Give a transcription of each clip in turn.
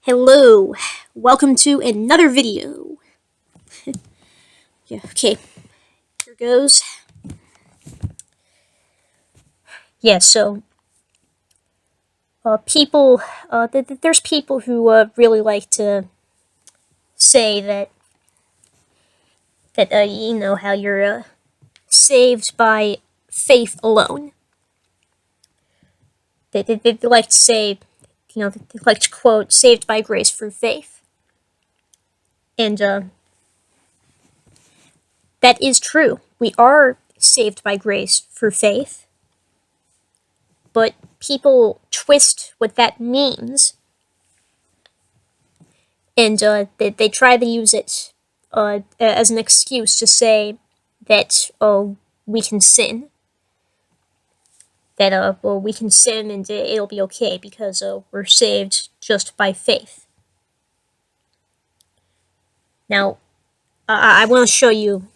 Hello, welcome to another video. Yeah, okay, here goes. Yeah, so people, there's people who really like to say that you know how you're saved by faith alone. They like to say, they like to quote, "saved by grace through faith," and that is true. We are saved by grace through faith, but people twist what that means, and they try to use it as an excuse to say that we can sin, that we can sin and it'll be okay because we're saved just by faith. Now, I want to show you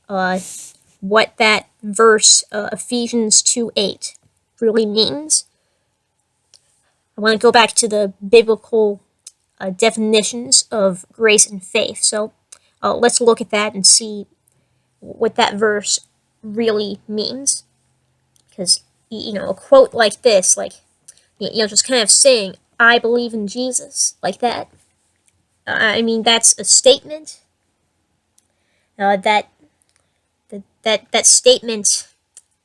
what that verse, Ephesians 2:8, really means. I want to go back to the biblical definitions of grace and faith. So let's look at that and see what that verse really means. Because, a quote like this, like, just kind of saying, "I believe in Jesus," like that. I mean, that's a statement. That statement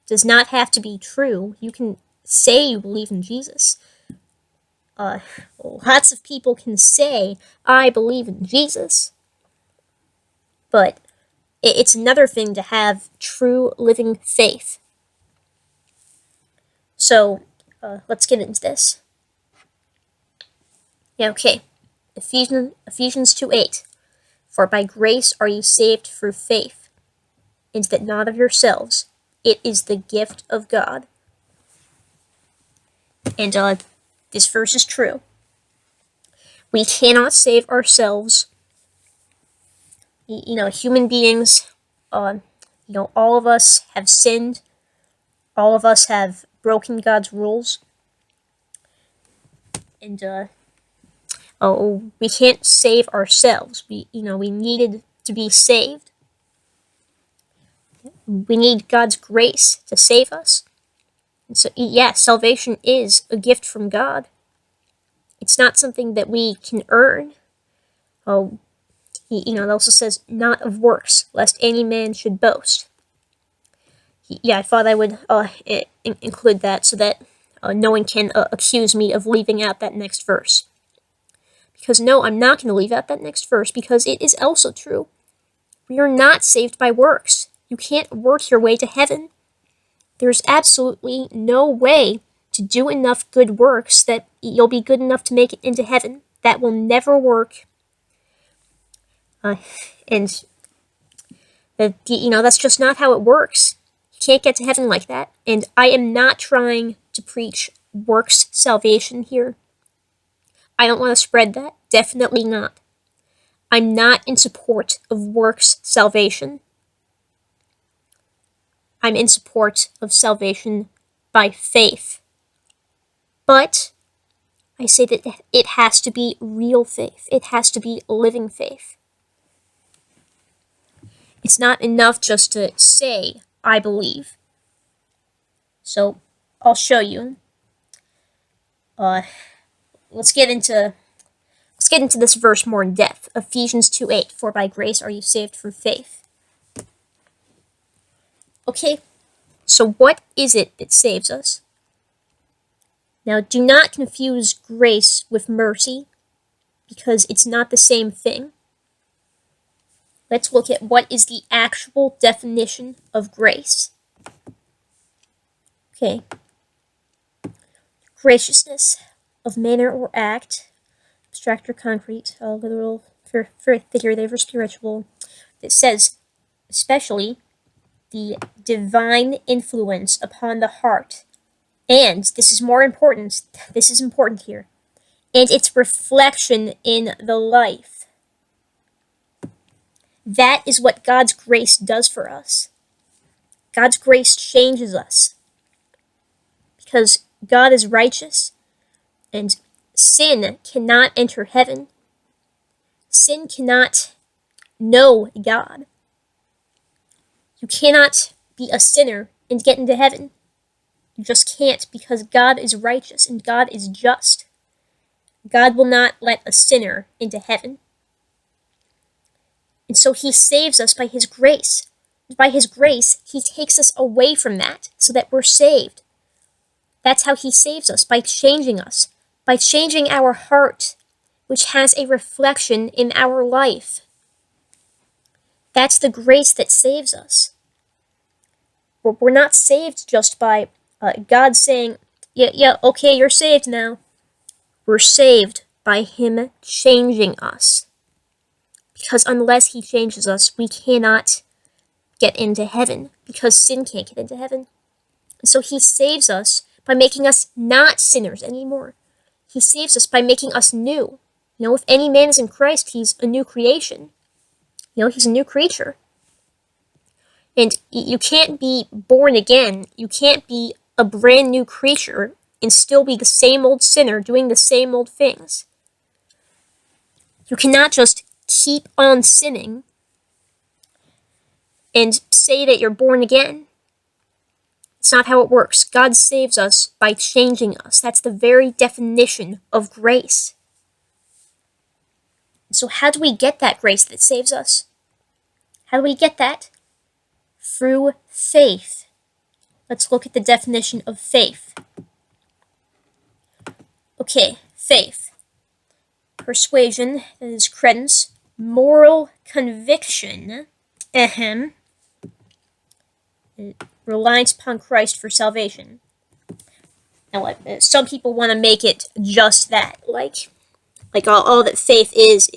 does not have to be true. You can say you believe in Jesus. Lots of people can say, "I believe in Jesus," but it's another thing to have true living faith. So, let's get into this. Yeah, okay. Ephesians 2:8. For by grace are you saved through faith, and that not of yourselves. It is the gift of God. And this verse is true. We cannot save ourselves. Human beings, all of us have sinned. All of us have broken God's rules. And we can't save ourselves. We needed to be saved. We need God's grace to save us. And so, yeah, salvation is a gift from God. It's not something that we can earn. Oh, it also says, "not of works, lest any man should boast." Yeah, I thought I would include that so that no one can accuse me of leaving out that next verse. Because no, I'm not going to leave out that next verse, because it is also true. We are not saved by works. You can't work your way to heaven. There's absolutely no way to do enough good works that you'll be good enough to make it into heaven. That will never work. And that's just not how it works. You can't get to heaven like that. And I am not trying to preach works salvation here. I don't want to spread that. Definitely not. I'm not in support of works salvation. I'm in support of salvation by faith. But I say that it has to be real faith. It has to be living faith. It's not enough just to say, "I believe." So, I'll show you. Let's get into this verse more in depth. Ephesians 2:8. For by grace are you saved through faith. Okay, so what is it that saves us? Now, do not confuse grace with mercy, because it's not the same thing. Let's look at what is the actual definition of grace. Okay. Graciousness of manner or act, abstract or concrete, literal, figurative, or spiritual. It says, especially, the divine influence upon the heart. And this is important here, and its reflection in the life. That is what God's grace does for us. God's grace changes us. Because God is righteous, and sin cannot enter heaven. Sin cannot know God. You cannot be a sinner and get into heaven. You just can't, because God is righteous and God is just. God will not let a sinner into heaven. And so he saves us by his grace. By his grace, he takes us away from that so that we're saved. That's how he saves us, by changing us, by changing our heart, which has a reflection in our life. That's the grace that saves us. We're not saved just by God saying, yeah, okay, you're saved now. We're saved by him changing us. Because unless he changes us, we cannot get into heaven, because sin can't get into heaven. And so he saves us by making us not sinners anymore. He saves us by making us new. If any man is in Christ, he's a new creation. He's a new creature. And you can't be born again. You can't be a brand new creature and still be the same old sinner doing the same old things. You cannot just keep on sinning and say that you're born again. It's not how it works. God saves us by changing us. That's the very definition of grace. So how do we get that grace that saves us? How do we get that? Through faith. Let's look at the definition of faith. Okay, faith. Persuasion, that is credence, moral conviction, reliance upon Christ for salvation. Now, some people want to make it just that, like all that faith is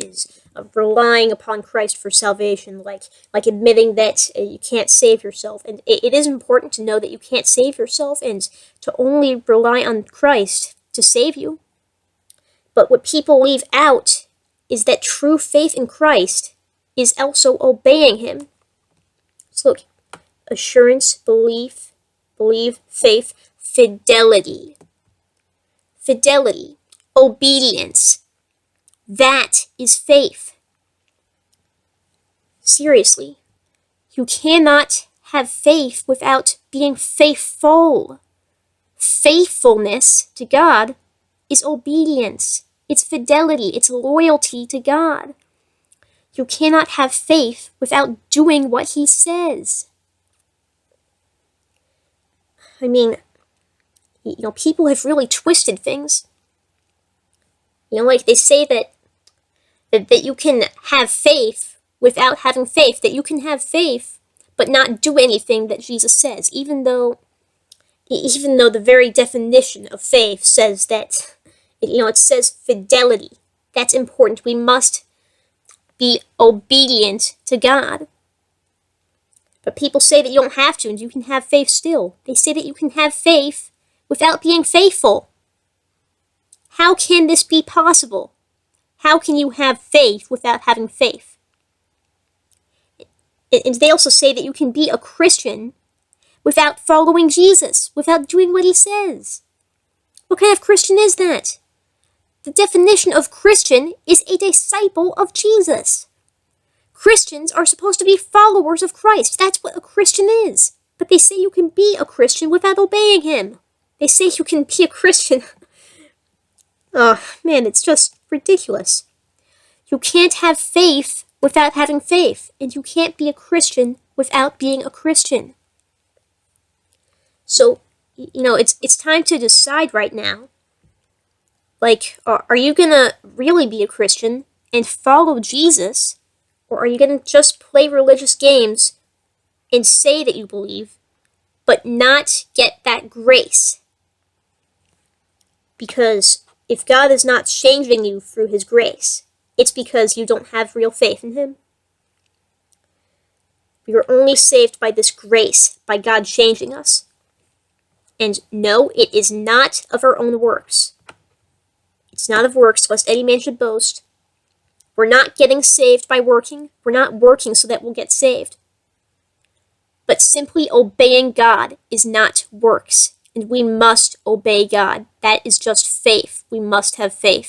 relying upon Christ for salvation, like admitting that you can't save yourself. And it is important to know that you can't save yourself and to only rely on Christ to save you. But what people leave out is that true faith in Christ is also obeying him. So look, assurance, believe, faith, fidelity. Fidelity, obedience. That is faith. Seriously, you cannot have faith without being faithful. Faithfulness to God is obedience. It's fidelity. It's loyalty to God. You cannot have faith without doing what he says. I mean, people have really twisted things. Like they say that you can have faith without having faith, that you can have faith but not do anything that Jesus says, even though the very definition of faith says that, it says fidelity. That's important. We must be obedient to God. But people say that you don't have to and you can have faith still. They say that you can have faith without being faithful. How can this be possible? How can you have faith without having faith? And they also say that you can be a Christian without following Jesus, without doing what he says. What kind of Christian is that? The definition of Christian is a disciple of Jesus. Christians are supposed to be followers of Christ. That's what a Christian is. But they say you can be a Christian without obeying him. They say you can be a Christian. Oh, man, it's just ridiculous. You can't have faith without having faith, and you can't be a Christian without being a Christian. So, it's time to decide right now. Like, are you gonna really be a Christian and follow Jesus, or are you gonna just play religious games and say that you believe, but not get that grace? Because if God is not changing you through his grace, it's because you don't have real faith in him. We are only saved by this grace, by God changing us. And no, it is not of our own works. It's not of works, lest any man should boast. We're not getting saved by working. We're not working so that we'll get saved. But simply obeying God is not works, and we must obey God. That is just faith. We must have faith.